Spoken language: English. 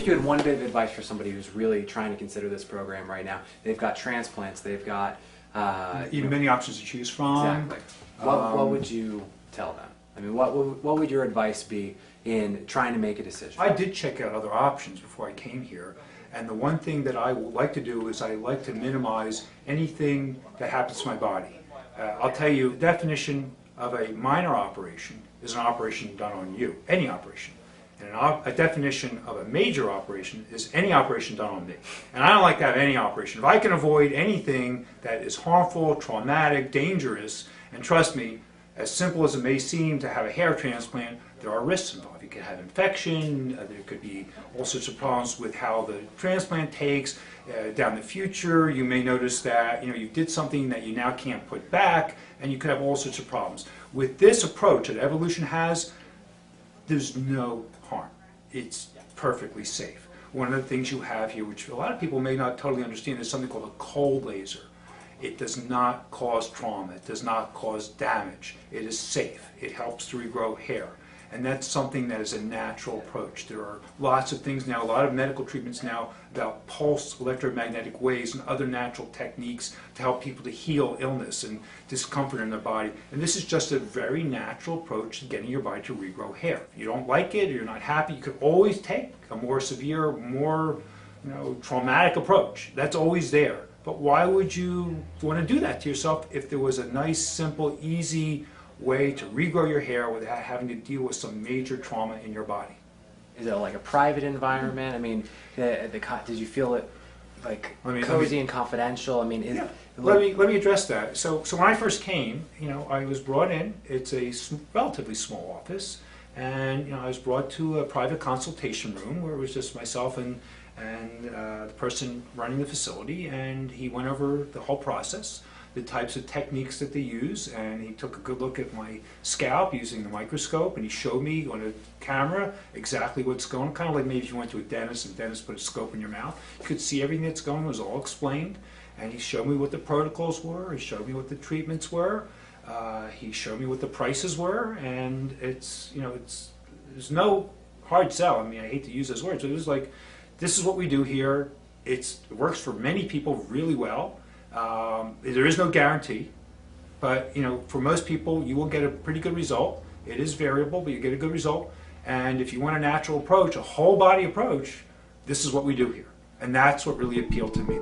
if you had one bit of advice for somebody who's really trying to consider this program right now, they've got transplants, they've got even many options to choose from. Exactly. What would you tell them? I mean, what would your advice be in trying to make a decision? I did check out other options before I came here, and the one thing that I would like to do is I like to minimize anything that happens to my body. I'll tell you, the definition of a minor operation is an operation done on you, any operation. And a definition of a major operation is any operation done on me. And I don't like to have any operation. If I can avoid anything that is harmful, traumatic, dangerous, and trust me, as simple as it may seem to have a hair transplant, there are risks involved. You could have infection, there could be all sorts of problems with how the transplant takes. Down the future, you may notice that you did something that you now can't put back, and you could have all sorts of problems. With this approach that evolution has, there's no harm. It's perfectly safe. One of the things you have here, which a lot of people may not totally understand, is something called a cold laser. It does not cause trauma. It does not cause damage. It is safe. It helps to regrow hair. And that's something that is a natural approach. There are lots of things now, a lot of medical treatments now about pulse electromagnetic waves and other natural techniques to help people to heal illness and discomfort in their body. And this is just a very natural approach to getting your body to regrow hair. If you don't like it or you're not happy, you could always take a more severe, more traumatic approach. That's always there. But why would you want to do that to yourself if there was a nice, simple, easy way to regrow your hair without having to deal with some major trauma in your body? Is it like a private environment? I mean, did you feel it like cozy and confidential? I mean, let me address that. So when I first came, I was brought in. It's a relatively small office, and I was brought to a private consultation room where it was just myself and the person running the facility, and he went over the whole process, the types of techniques that they use, and he took a good look at my scalp using the microscope, and he showed me on a camera exactly what's going on, kind of like maybe if you went to a dentist and the dentist put a scope in your mouth. You could see everything that's going on. It was all explained, and he showed me what the protocols were, he showed me what the treatments were, he showed me what the prices were, and there's no hard sell. I mean, I hate to use those words, but it was like, this is what we do here. It works for many people really well. There is no guarantee, but for most people, you will get a pretty good result. It is variable, but you get a good result. And if you want a natural approach, a whole body approach, this is what we do here. And that's what really appealed to me.